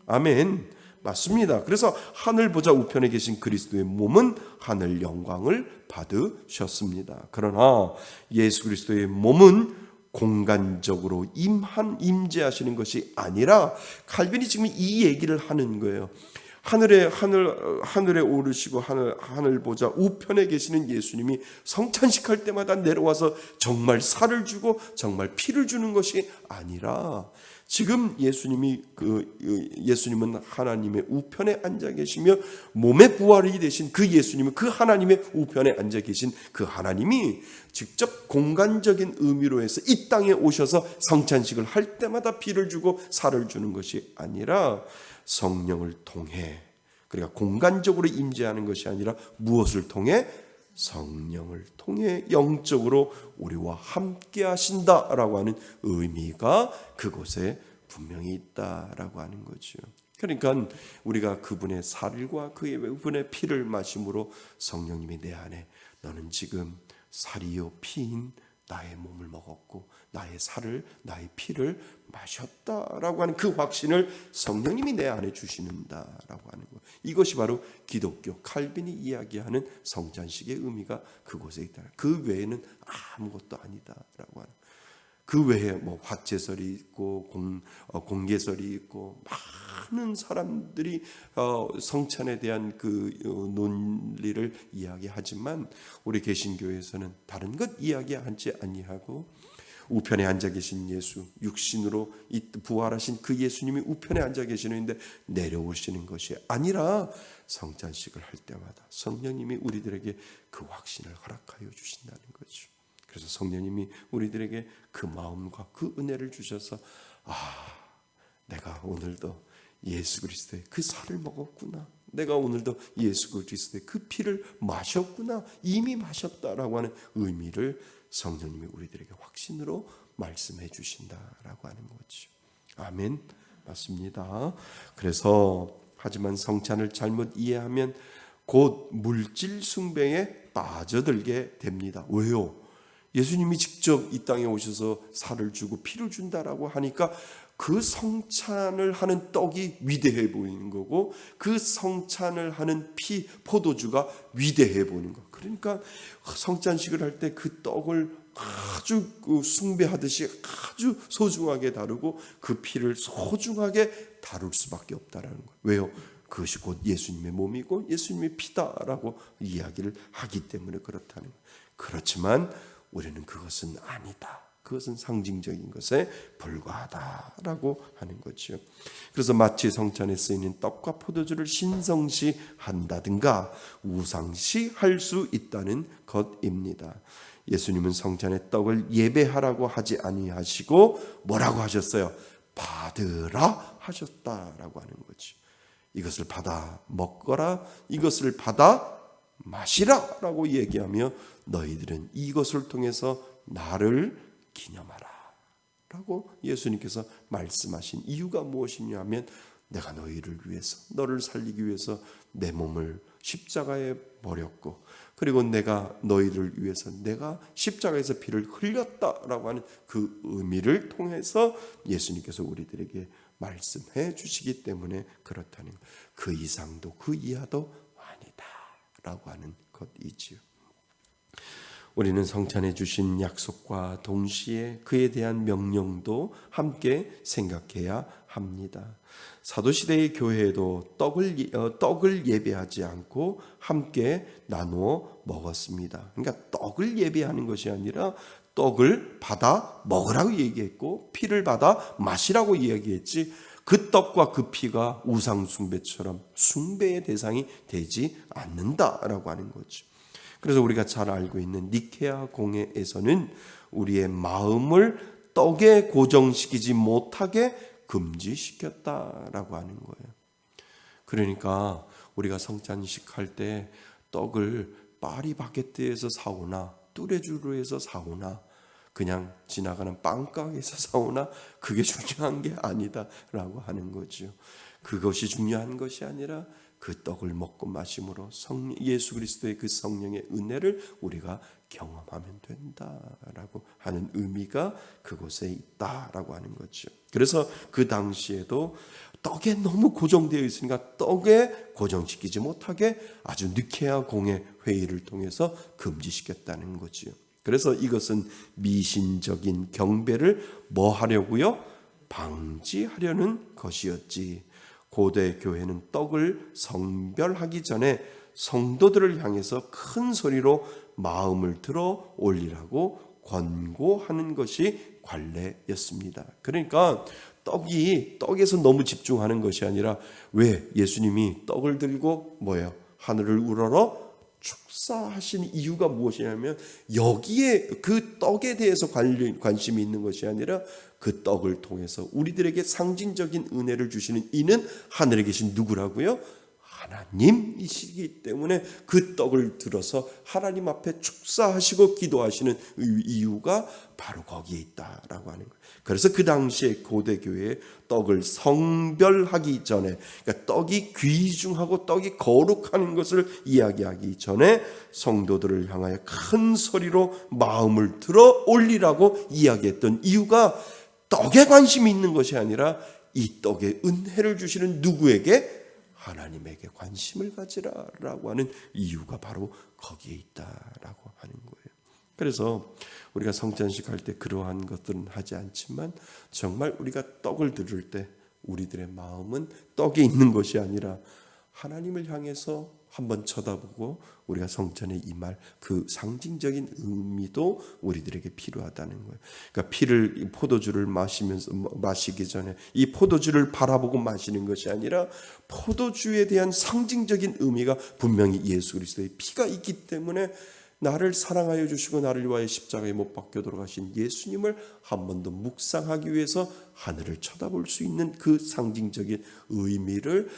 아멘. 맞습니다. 그래서 하늘 보좌 우편에 계신 그리스도의 몸은 하늘 영광을 받으셨습니다. 그러나 예수 그리스도의 몸은 공간적으로 임재하시는 것이 아니라, 칼빈이 지금 이 얘기를 하는 거예요. 하늘에 오르시고 하늘 보좌 우편에 계시는 예수님이 성찬식할 때마다 내려와서 정말 살을 주고 정말 피를 주는 것이 아니라, 지금 예수님은 하나님의 우편에 앉아 계시며 몸의 부활이 되신 그 예수님은 그 하나님의 우편에 앉아 계신 그 하나님이 직접 공간적인 의미로 해서 이 땅에 오셔서 성찬식을 할 때마다 피를 주고 살을 주는 것이 아니라 성령을 통해, 그러니까 공간적으로 임재하는 것이 아니라 무엇을 통해? 성령을 통해 영적으로 우리와 함께 하신다라고 하는 의미가 그곳에 분명히 있다라고 하는 거죠. 그러니까 우리가 그분의 살과 그분의 피를 마심으로 성령님이 내 안에, 너는 지금 살이요 피인 나의 몸을 먹었고 나의 살을, 나의 피를 마셨다라고 하는 그 확신을 성령님이 내 안에 주시는다라고 하는 것. 이것이 바로 기독교 칼빈이 이야기하는 성찬식의 의미가 그곳에 있다. 그 외에는 아무것도 아니다라고 하는. 그 외에 뭐 화채설이 있고 공개설이 있고 많은 사람들이 성찬에 대한 그 논리를 이야기하지만, 우리 개신교에서는 다른 것 이야기하지 아니하고 우편에 앉아 계신 예수, 육신으로 부활하신 그 예수님이 우편에 앉아 계시는데 내려오시는 것이 아니라 성찬식을 할 때마다 성령님이 우리들에게 그 확신을 허락하여 주신다는 거죠. 그래서 성령님이 우리들에게 그 마음과 그 은혜를 주셔서, 내가 오늘도 예수 그리스도의 그 살을 먹었구나, 내가 오늘도 예수 그리스도의 그 피를 마셨구나, 이미 마셨다라고 하는 의미를 성령님이 우리들에게 확신으로 말씀해 주신다라고 하는 거죠. 아멘. 맞습니다. 그래서 하지만 성찬을 잘못 이해하면 곧 물질 숭배에 빠져들게 됩니다. 왜요? 예수님이 직접 이 땅에 오셔서 살을 주고 피를 준다라고 하니까 그 성찬을 하는 떡이 위대해 보이는 거고, 그 성찬을 하는 포도주가 위대해 보이는 거. 그러니까 성찬식을 할 때 그 떡을 아주 숭배하듯이 아주 소중하게 다루고 그 피를 소중하게 다룰 수밖에 없다라는 거예요. 왜요? 그것이 곧 예수님의 몸이고 예수님의 피다라고 이야기를 하기 때문에 그렇다는 거예요. 그렇지만 우리는 그것은 아니다, 그것은 상징적인 것에 불과하다라고 하는 거죠. 그래서 마치 성찬에 쓰이는 떡과 포도주를 신성시 한다든가 우상시 할 수 있다는 것입니다. 예수님은 성찬의 떡을 예배하라고 하지 아니하시고 뭐라고 하셨어요? 받으라 하셨다라고 하는 거죠. 이것을 받아 먹거라, 이것을 받아 마시라 라고 얘기하며 너희들은 이것을 통해서 나를 기념하라 라고 예수님께서 말씀하신 이유가 무엇이냐면, 내가 너희를 위해서, 너를 살리기 위해서 내 몸을 십자가에 버렸고, 그리고 내가 너희를 위해서 내가 십자가에서 피를 흘렸다라고 하는 그 의미를 통해서 예수님께서 우리들에게 말씀해 주시기 때문에 그렇다는 것. 그 이상도 그 이하도 아니다 라고 하는 것이지요. 우리는 성찬에 주신 약속과 동시에 그에 대한 명령도 함께 생각해야 합니다. 사도시대의 교회에도 떡을 예배하지 않고 함께 나누어 먹었습니다. 그러니까 떡을 예배하는 것이 아니라 떡을 받아 먹으라고 얘기했고 피를 받아 마시라고 이야기했지, 그 떡과 그 피가 우상 숭배처럼 숭배의 대상이 되지 않는다라고 하는 거죠. 그래서 우리가 잘 알고 있는 니케아 공회에서는 우리의 마음을 떡에 고정시키지 못하게 금지시켰다라고 하는 거예요. 그러니까 우리가 성찬식 할 때 떡을 파리바게뜨에서 사오나 뚜레쥬르에서 사오나 그냥 지나가는 빵가게에서 사오나 그게 중요한 게 아니다라고 하는 거죠. 그것이 중요한 것이 아니라 그 떡을 먹고 마심으로 예수 그리스도의 그 성령의 은혜를 우리가 경험하면 된다라고 하는 의미가 그곳에 있다라고 하는 거죠. 그래서 그 당시에도 떡에 너무 고정되어 있으니까 떡에 고정시키지 못하게 아주 니케아 공회 회의를 통해서 금지시켰다는 거죠. 그래서 이것은 미신적인 경배를 뭐 하려고요? 방지하려는 것이었지. 고대 교회는 떡을 성별하기 전에 성도들을 향해서 큰 소리로 마음을 들어 올리라고 권고하는 것이 관례였습니다. 그러니까 떡에서 너무 집중하는 것이 아니라, 왜 예수님이 떡을 들고 하늘을 우러러 축사하신 이유가 무엇이냐면, 여기에 그 떡에 대해서 관심이 있는 것이 아니라 그 떡을 통해서 우리들에게 상징적인 은혜를 주시는 이는 하늘에 계신 누구라고요? 하나님이시기 때문에 그 떡을 들어서 하나님 앞에 축사하시고 기도하시는 이유가 바로 거기에 있다라고 하는 거예요. 그래서 그 당시에 고대 교회에 떡을 성별하기 전에, 그러니까 떡이 귀중하고 떡이 거룩한 것을 이야기하기 전에 성도들을 향하여 큰 소리로 마음을 들어 올리라고 이야기했던 이유가 떡에 관심이 있는 것이 아니라 이 떡에 은혜를 주시는 누구에게? 하나님에게 관심을 가지라라고 하는 이유가 바로 거기에 있다라고 하는 거예요. 그래서 우리가 성찬식 할 때 그러한 것들은 하지 않지만, 정말 우리가 떡을 들을 때 우리들의 마음은 떡에 있는 것이 아니라 하나님을 향해서 한번 쳐다보고 우리가 성찬에 임할 그 상징적인 의미도 우리들에게 필요하다는 거예요. 그러니까 포도주를 마시기 전에 이 포도주를 바라보고 마시는 것이 아니라, 포도주에 대한 상징적인 의미가 분명히 예수 그리스도의 피가 있기 때문에 나를 사랑하여 주시고 나를 위하여 십자가에 못 박혀 돌아가신 예수님을 한 번 더 묵상하기 위해서 하늘을 쳐다볼 수 있는 그 상징적인 의미를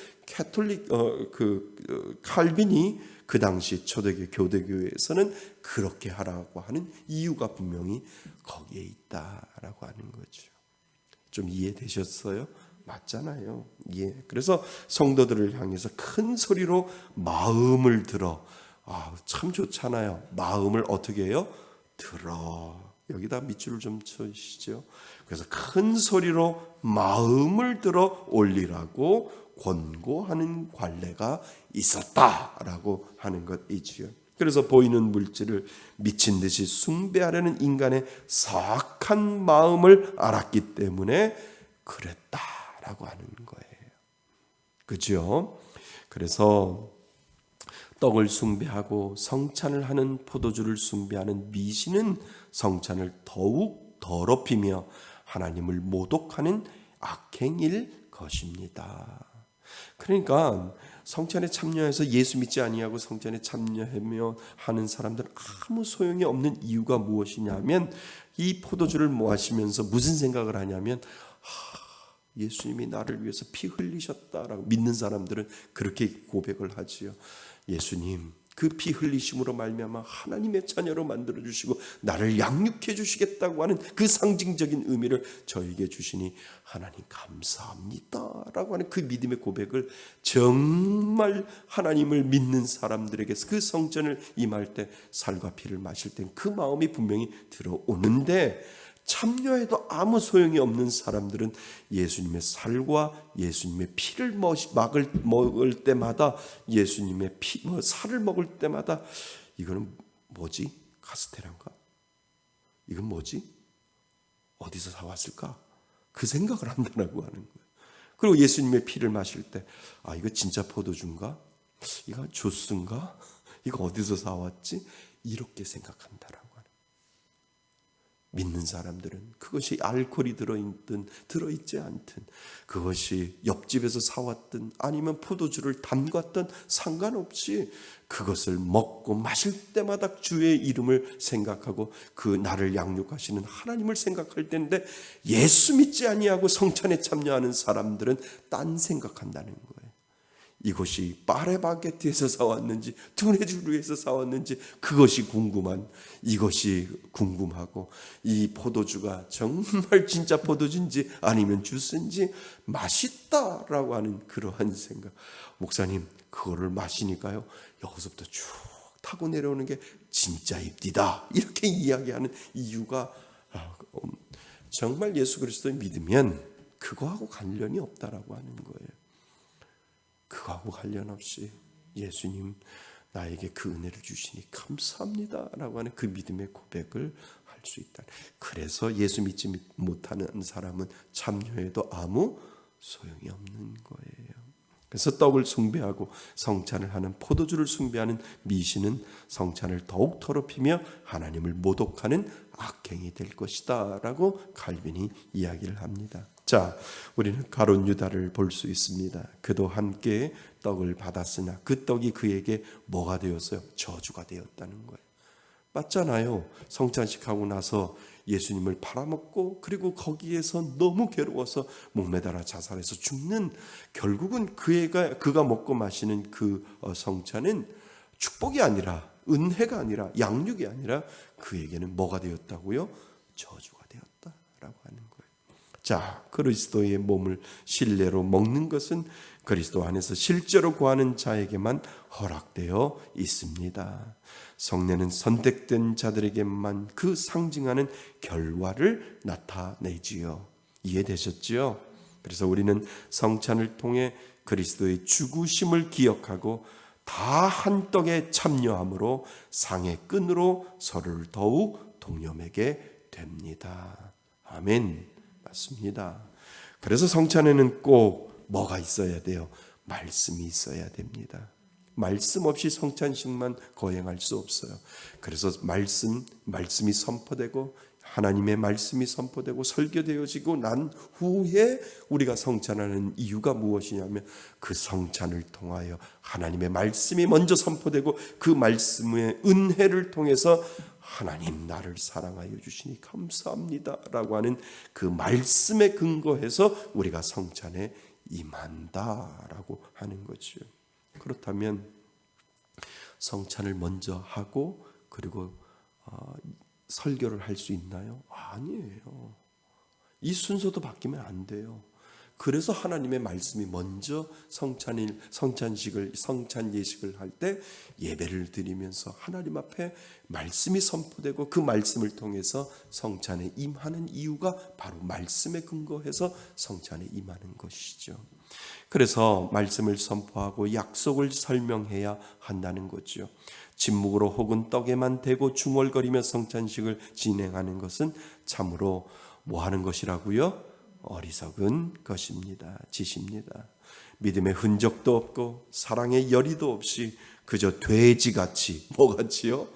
칼빈이 그 당시 초대교 교대교회에서는 그렇게 하라고 하는 이유가 분명히 거기에 있다라고 하는 거죠. 좀 이해되셨어요? 맞잖아요. 예. 그래서 성도들을 향해서 큰 소리로 마음을 들어, 참 좋잖아요. 마음을 어떻게 해요? 들어. 여기다 밑줄을 좀 쳐주시죠. 그래서 큰 소리로 마음을 들어 올리라고 권고하는 관례가 있었다라고 하는 것이지요. 그래서 보이는 물질을 미친 듯이 숭배하려는 인간의 사악한 마음을 알았기 때문에 그랬다라고 하는 거예요. 그죠? 그래서 떡을 숭배하고 성찬을 하는 포도주를 숭배하는 미신은 성찬을 더욱 더럽히며 하나님을 모독하는 악행일 것입니다. 그러니까 성찬에 참여해서 예수 믿지 아니하고 성찬에 참여하며 하는 사람들은 아무 소용이 없는 이유가 무엇이냐면, 이 포도주를 마시면서 무슨 생각을 하냐면, 예수님이 나를 위해서 피 흘리셨다라고 믿는 사람들은 그렇게 고백을 하지요. 예수님, 그 피 흘리심으로 말미암아 하나님의 자녀로 만들어 주시고 나를 양육해 주시겠다고 하는 그 상징적인 의미를 저에게 주시니 하나님 감사합니다라고 하는 그 믿음의 고백을 정말 하나님을 믿는 사람들에게서 그 성전을 임할 때 살과 피를 마실 때 그 마음이 분명히 들어오는데, 참여해도 아무 소용이 없는 사람들은 예수님의 살과 예수님의 피를 먹을 때마다, 예수님의 살을 먹을 때마다 이거는 뭐지? 카스테라인가? 이건 뭐지? 어디서 사왔을까? 그 생각을 한다라고 하는 거예요. 그리고 예수님의 피를 마실 때 이거 진짜 포도주인가? 이거 주스인가? 이거 어디서 사왔지? 이렇게 생각한다라고 하는. 믿는 사람들은 그것이 알코올이 들어있든 들어있지 않든, 그것이 옆집에서 사왔든 아니면 포도주를 담갔든 상관없이 그것을 먹고 마실 때마다 주의 이름을 생각하고 그 나를 양육하시는 하나님을 생각할 텐데, 예수 믿지 아니하고 성찬에 참여하는 사람들은 딴 생각한다는 거예요. 이것이 파레바게트에서 사왔는지 두뇌주루에서 사왔는지 그것이 궁금한, 이것이 궁금하고, 이 포도주가 정말 진짜 포도주인지 아니면 주스인지 맛있다라고 하는 그러한 생각. 목사님, 그거를 마시니까요 여기서부터 쭉 타고 내려오는 게 진짜입니다, 이렇게 이야기하는 이유가 정말 예수 그리스도를 믿으면 그거하고 관련이 없다라고 하는 거예요. 그거하고 관련 없이 예수님 나에게 그 은혜를 주시니 감사합니다 라고 하는 그 믿음의 고백을 할 수 있다. 그래서 예수 믿지 못하는 사람은 참여해도 아무 소용이 없는 거예요. 그래서 떡을 숭배하고 성찬을 하는, 포도주를 숭배하는 미신은 성찬을 더욱 더럽히며 하나님을 모독하는 악행이 될 것이다 라고 칼빈이 이야기를 합니다. 자, 우리는 가룟 유다를 볼 수 있습니다. 그도 함께 떡을 받았으나 그 떡이 그에게 뭐가 되었어요? 저주가 되었다는 거예요. 맞잖아요. 성찬식 하고 나서 예수님을 팔아먹고, 그리고 거기에서 너무 괴로워서 목매달아 자살해서 죽는, 결국은 그가 먹고 마시는 그 성찬은 축복이 아니라, 은혜가 아니라, 양육이 아니라 그에게는 뭐가 되었다고요? 저주가 되었다라고 하는 거예요. 자, 그리스도의 몸을 실례로 먹는 것은 그리스도 안에서 실제로 구하는 자에게만 허락되어 있습니다. 성례는 선택된 자들에게만 그 상징하는 결과를 나타내지요. 이해되셨지요? 그래서 우리는 성찬을 통해 그리스도의 죽으심을 기억하고 다 한 떡에 참여함으로 상의 끈으로 서로를 더욱 동념하게 됩니다. 아멘. 맞습니다. 그래서 성찬에는 꼭 뭐가 있어야 돼요? 말씀이 있어야 됩니다. 말씀 없이 성찬식만 거행할 수 없어요. 그래서 말씀이 선포되고, 하나님의 말씀이 선포되고 설교되어지고 난 후에 우리가 성찬하는 이유가 무엇이냐면, 그 성찬을 통하여 하나님의 말씀이 먼저 선포되고 그 말씀의 은혜를 통해서 하나님 나를 사랑하여 주시니 감사합니다 라고 하는 그 말씀에 근거해서 우리가 성찬에 임한다라고 하는 거죠. 그렇다면 성찬을 먼저 하고 그리고 설교를 할 수 있나요? 아니에요. 이 순서도 바뀌면 안 돼요. 그래서 하나님의 말씀이 먼저 성찬 예식을 할 때 예배를 드리면서 하나님 앞에 말씀이 선포되고 그 말씀을 통해서 성찬에 임하는 이유가 바로 말씀에 근거해서 성찬에 임하는 것이죠. 그래서 말씀을 선포하고 약속을 설명해야 한다는 거죠. 침묵으로 혹은 떡에만 대고 중얼거리며 성찬식을 진행하는 것은 참으로 뭐 하는 것이라고요? 어리석은 것입니다. 짓입니다. 믿음의 흔적도 없고 사랑의 열의도 없이 그저 돼지같이, 뭐같이요?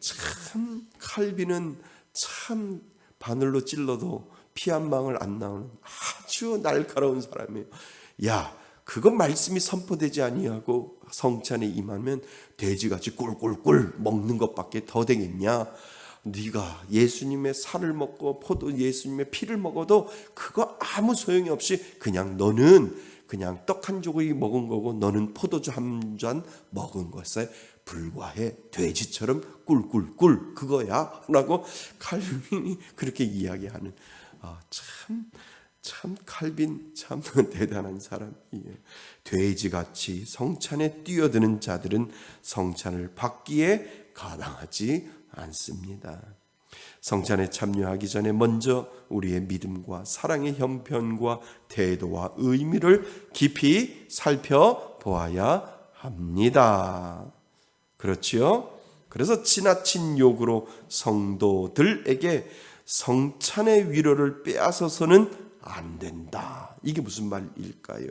참 칼빈은 참 바늘로 찔러도 피 한 방울 안 나오는 아주 날카로운 사람이에요. 야, 그건 말씀이 선포되지 아니하고 성찬에 임하면 돼지같이 꿀꿀꿀 먹는 것밖에 더 되겠냐? 네가 예수님의 살을 먹고 예수님의 피를 먹어도 그거 아무 소용이 없이 그냥 너는 그냥 떡 한 조각이 먹은 거고 너는 포도주 한 잔 먹은 것에 불과해. 돼지처럼 꿀꿀꿀 그거야 라고 칼빈이 그렇게 이야기하는, 참 칼빈 참 대단한 사람이에요. 돼지같이 성찬에 뛰어드는 자들은 성찬을 받기에 가당하지 않습니다. 성찬에 참여하기 전에 먼저 우리의 믿음과 사랑의 형편과 태도와 의미를 깊이 살펴보아야 합니다. 그렇지요? 그래서 지나친 욕으로 성도들에게 성찬의 위로를 빼앗아서는 안 된다. 이게 무슨 말일까요?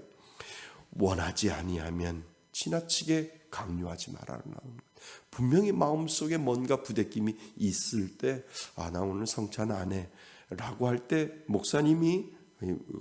원하지 아니하면 지나치게 강요하지 말아라. 분명히 마음속에 뭔가 부대낌이 있을 때, 나 오늘 성찬 안 해 라고 할 때 목사님이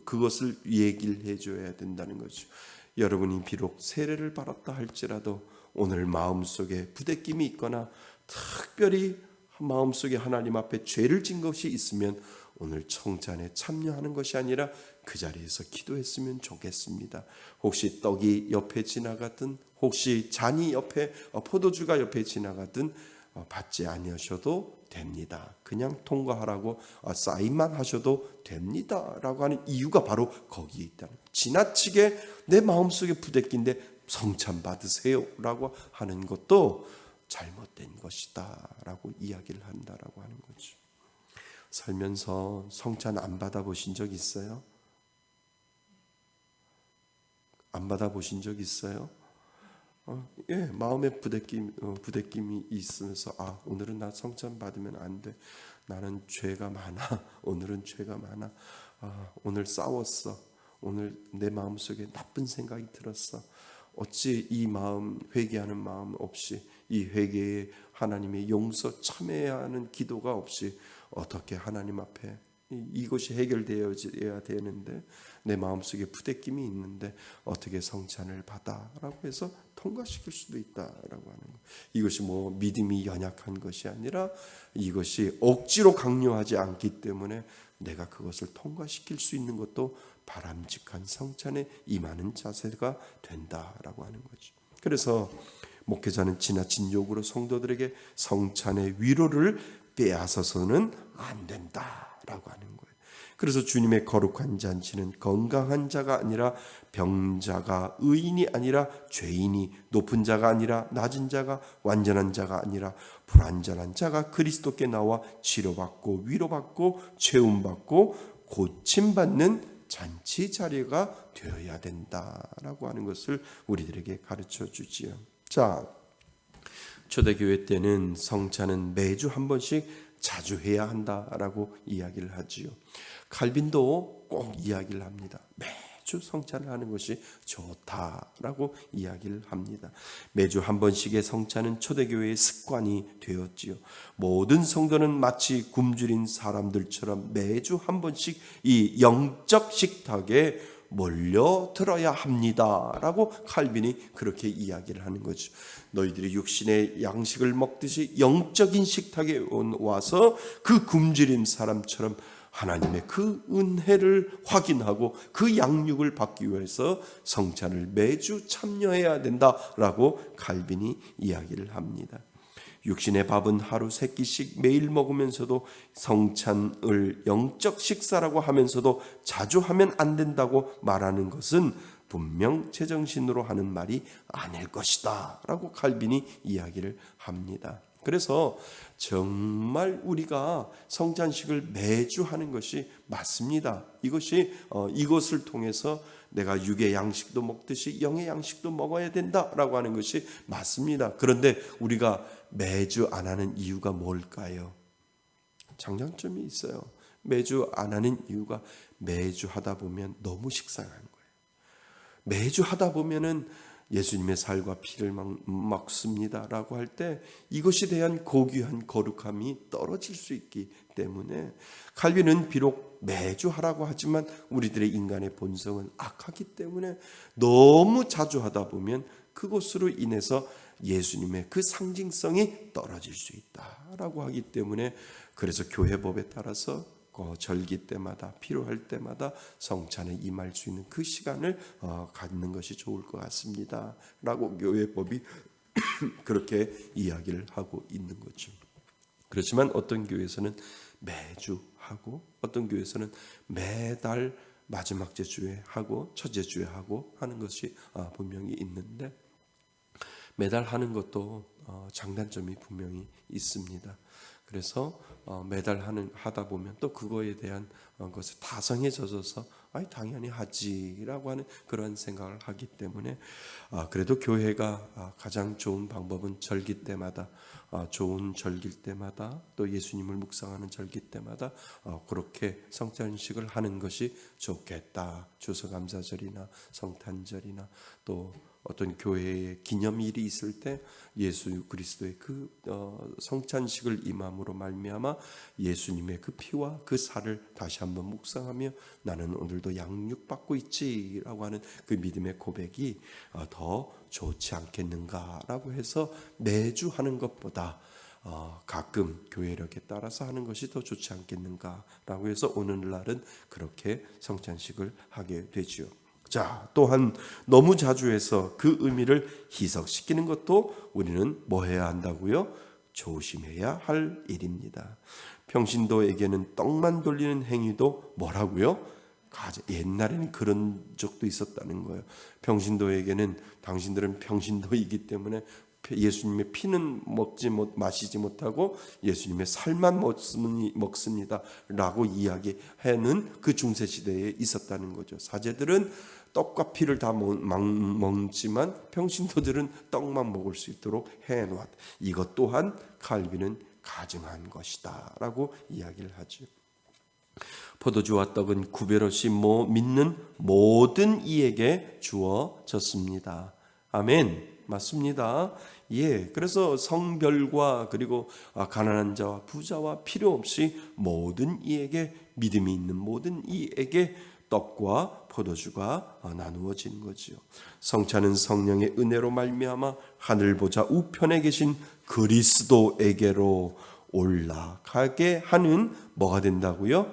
그것을 얘기를 해줘야 된다는 거죠. 여러분이 비록 세례를 받았다 할지라도 오늘 마음속에 부대낌이 있거나 특별히 마음속에 하나님 앞에 죄를 진 것이 있으면 오늘 성찬에 참여하는 것이 아니라 그 자리에서 기도했으면 좋겠습니다. 혹시 떡이 옆에 지나가든 혹시 잔이 옆에 포도주가 옆에 지나가든 받지 아니하셔도 됩니다. 그냥 통과하라고 사인만 하셔도 됩니다 라고 하는 이유가 바로 거기에 있다. 지나치게 내 마음속에 부대낀데 성찬 받으세요 라고 하는 것도 잘못된 것이다 라고 이야기를 한다라고 하는 거죠. 살면서 성찬 안 받아보신 적 있어요? 안 받아보신 적 있어요? 예, 마음에 부대낌이 있으면서 오늘은 나 성찬 받으면 안 돼. 나는 죄가 많아. 오늘은 죄가 많아. 오늘 싸웠어. 오늘 내 마음속에 나쁜 생각이 들었어. 어찌 이 마음, 회개하는 마음 없이 이 회개에 하나님의 용서 참여해야 하는 기도가 없이 어떻게 하나님 앞에 이것이 해결되어야 되는데 내 마음속에 부대낌이 있는데 어떻게 성찬을 받아라고 해서 통과시킬 수도 있다라고 하는 거. 이것이 뭐 믿음이 연약한 것이 아니라 이것이 억지로 강요하지 않기 때문에 내가 그것을 통과시킬 수 있는 것도 바람직한 성찬에 임하는 자세가 된다라고 하는 거죠. 그래서 목회자는 지나친 요구로 성도들에게 성찬의 위로를 빼앗아서는 안 된다라고 하는 거예요. 그래서 주님의 거룩한 잔치는 건강한 자가 아니라 병자가, 의인이 아니라 죄인이, 높은 자가 아니라 낮은 자가, 완전한 자가 아니라 불완전한 자가 그리스도께 나와 치료받고 위로받고 채움받고 고침받는 잔치 자리가 되어야 된다라고 하는 것을 우리들에게 가르쳐 주지요. 자, 초대교회 때는 성찬은 매주 한 번씩 자주 해야 한다라고 이야기를 하지요. 칼빈도 꼭 이야기를 합니다. 매주 성찬을 하는 것이 좋다라고 이야기를 합니다. 매주 한 번씩의 성찬은 초대교회의 습관이 되었지요. 모든 성도는 마치 굶주린 사람들처럼 매주 한 번씩 이 영적 식탁에 몰려들어야 합니다라고 칼빈이 그렇게 이야기를 하는 거죠. 너희들이 육신의 양식을 먹듯이 영적인 식탁에 와서 그 굶주린 사람처럼 하나님의 그 은혜를 확인하고 그 양육을 받기 위해서 성찬을 매주 참여해야 된다라고 칼빈이 이야기를 합니다. 육신의 밥은 하루 3끼씩 매일 먹으면서도 성찬을 영적 식사라고 하면서도 자주 하면 안 된다고 말하는 것은 분명 제정신으로 하는 말이 아닐 것이다 라고 칼빈이 이야기를 합니다. 그래서 정말 우리가 성찬식을 매주 하는 것이 맞습니다. 이것을 통해서 내가 육의 양식도 먹듯이 영의 양식도 먹어야 된다라고 하는 것이 맞습니다. 그런데 우리가 매주 안 하는 이유가 뭘까요? 장단점이 있어요. 매주 안 하는 이유가 매주 하다 보면 너무 식상한 거예요. 매주 하다 보면은 예수님의 살과 피를 먹습니다라고 할 때 이것에 대한 고귀한 거룩함이 떨어질 수 있기 때문에 칼빈은 비록 매주 하라고 하지만 우리들의 인간의 본성은 악하기 때문에 너무 자주 하다 보면 그것으로 인해서 예수님의 그 상징성이 떨어질 수 있다라고 하기 때문에 그래서 교회법에 따라서 절기 때마다 필요할 때마다 성찬에 임할 수 있는 그 시간을 갖는 것이 좋을 것 같습니다 라고 교회법이 그렇게 이야기를 하고 있는 거죠. 그렇지만 어떤 교회에서는 매주 하고 어떤 교회에서는 매달 마지막 주에 하고 첫째 주에 하고 하는 것이 분명히 있는데 매달 하는 것도 장단점이 분명히 있습니다. 그래서 매달 하다 보면 또 그거에 대한 것에 다성에 젖어서 당연히 하지라고 하는 그런 생각을 하기 때문에 그래도 교회가 가장 좋은 방법은 절기 때마다 좋은 절기일 때마다 또 예수님을 묵상하는 절기 때마다 그렇게 성찬식을 하는 것이 좋겠다. 추수감사절이나 성탄절이나 또 어떤 교회의 기념일이 있을 때 예수 그리스도의 그 성찬식을 임함으로 말미암아 예수님의 그 피와 그 살을 다시 한번 묵상하며 나는 오늘도 양육받고 있지라고 하는 그 믿음의 고백이 더 좋지 않겠는가라고 해서 매주 하는 것보다 가끔 교회력에 따라서 하는 것이 더 좋지 않겠는가라고 해서 오늘날은 그렇게 성찬식을 하게 되지요. 자, 또한 너무 자주 해서 그 의미를 희석시키는 것도 우리는 뭐 해야 한다고요? 조심해야 할 일입니다. 평신도에게는 떡만 돌리는 행위도 뭐라고요? 옛날에는 그런 적도 있었다는 거예요. 평신도에게는 당신들은 평신도이기 때문에 예수님의 피는 마시지 못하고 예수님의 살만 먹습니다라고 이야기하는 그 중세 시대에 있었다는 거죠. 사제들은 떡과 피를 다 먹지만 평신도들은 떡만 먹을 수 있도록 해놓았다. 이것 또한 칼빈은 가증한 것이다라고 이야기를 하죠. 포도주와 떡은 구별 없이 믿는 모든 이에게 주어졌습니다. 아멘. 맞습니다. 예, 그래서 성별과 그리고 가난한 자와 부자와 필요 없이 모든 이에게 믿음이 있는 모든 이에게 떡과 포도주가 나누어진 거지요. 성찬은 성령의 은혜로 말미암아 하늘 보좌 우편에 계신 그리스도에게로 올라가게 하는 뭐가 된다고요?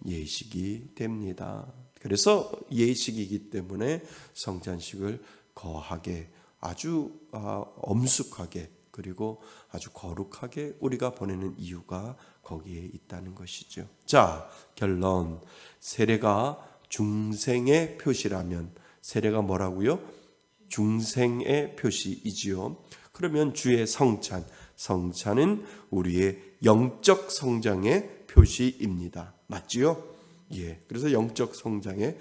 예식이 됩니다. 그래서 예식이기 때문에 성찬식을 거하게 아주 엄숙하게 그리고 아주 거룩하게 우리가 보내는 이유가 거기에 있다는 것이죠. 자, 결론. 세례가 중생의 표시라면 세례가 뭐라고요? 중생의 표시이지요. 그러면 주의 성찬은 우리의 영적 성장의 표시입니다. 맞지요? 예. 그래서 영적 성장의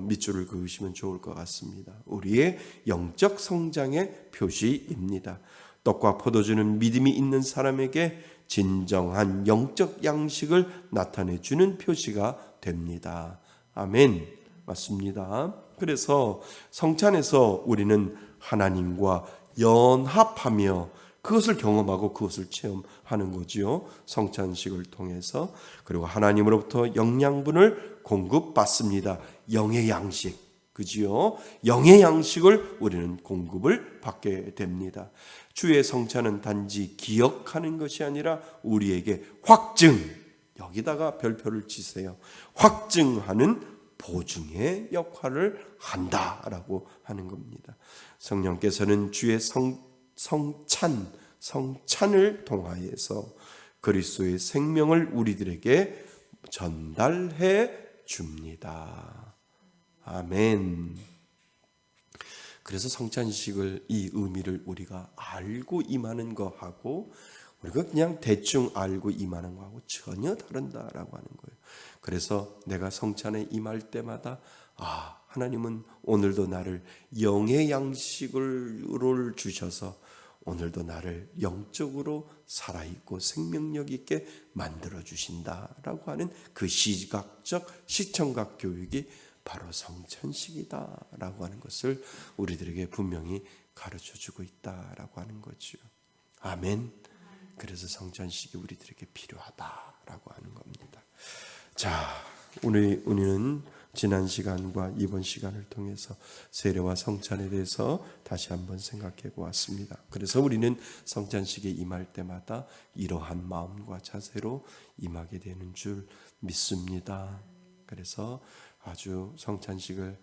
밑줄을 그으시면 좋을 것 같습니다. 우리의 영적 성장의 표시입니다. 떡과 포도주는 믿음이 있는 사람에게 진정한 영적 양식을 나타내주는 표시가 됩니다. 아멘. 맞습니다. 그래서 성찬에서 우리는 하나님과 연합하며 그것을 경험하고 그것을 체험하는 거지요. 성찬식을 통해서. 그리고 하나님으로부터 영양분을 공급받습니다. 영의 양식, 그지요? 영의 양식을 우리는 공급을 받게 됩니다. 주의 성찬은 단지 기억하는 것이 아니라 우리에게 확증, 여기다가 별표를 치세요. 확증하는 보증의 역할을 한다라고 하는 겁니다. 성령께서는 주의 성찬을 통하여서 그리스도의 생명을 우리들에게 전달해 줍니다. 아멘. 그래서 성찬식을 이 의미를 우리가 알고 임하는 거하고 우리가 그냥 대충 알고 임하는 거하고 전혀 다른다라고 하는 거예요. 그래서 내가 성찬에 임할 때마다 하나님은 오늘도 나를 영의 양식을 주셔서 오늘도 나를 영적으로 살아있고 생명력 있게 만들어 주신다라고 하는 그 시청각 교육이 바로 성찬식이다라고 하는 것을 우리들에게 분명히 가르쳐주고 있다라고 하는 거죠. 아멘. 그래서 성찬식이 우리들에게 필요하다라고 하는 겁니다. 자, 우리는 지난 시간과 이번 시간을 통해서 세례와 성찬에 대해서 다시 한번 생각해 보았습니다. 그래서 우리는 성찬식에 임할 때마다 이러한 마음과 자세로 임하게 되는 줄 믿습니다. 그래서 아주 성찬식을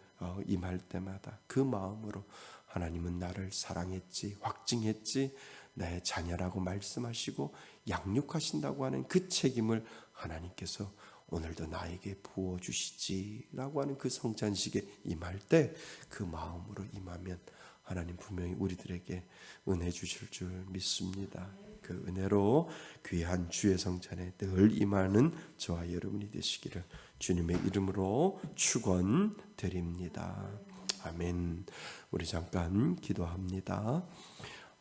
임할 때마다 그 마음으로 하나님은 나를 사랑했지, 확증했지, 나의 자녀라고 말씀하시고 양육하신다고 하는 그 책임을 하나님께서 오늘도 나에게 부어주시지라고 하는 그 성찬식에 임할 때 그 마음으로 임하면 하나님 분명히 우리들에게 은혜 주실 줄 믿습니다. 그 은혜로 귀한 주의 성찬에 늘 임하는 저와 여러분이 되시기를 주님의 이름으로 축원드립니다. 아멘. 우리 잠깐 기도합니다.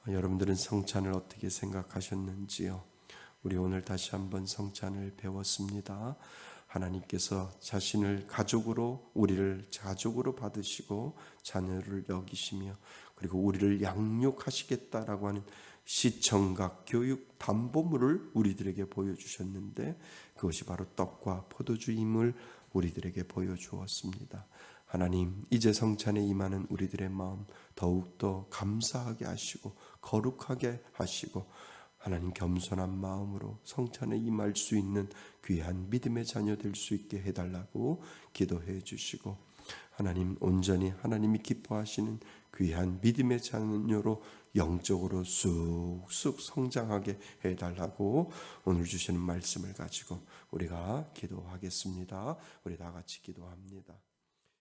여러분들은 성찬을 어떻게 생각하셨는지요? 우리 오늘 다시 한번 성찬을 배웠습니다. 하나님께서 자신을 가족으로 우리를 가족으로 받으시고 자녀를 여기시며 그리고 우리를 양육하시겠다라고 하는 시청각 교육 담보물을 우리들에게 보여주셨는데 그것이 바로 떡과 포도주임을 우리들에게 보여주었습니다. 하나님, 이제 성찬에 임하는 우리들의 마음 더욱더 감사하게 하시고 거룩하게 하시고 하나님 겸손한 마음으로 성찬에 임할 수 있는 귀한 믿음의 자녀 될 수 있게 해달라고 기도해 주시고 하나님 온전히 하나님이 기뻐하시는 귀한 믿음의 자녀로 영적으로 쑥쑥 성장하게 해달라고 오늘 주시는 말씀을 가지고 우리가 기도하겠습니다. 우리 다 같이 기도합니다.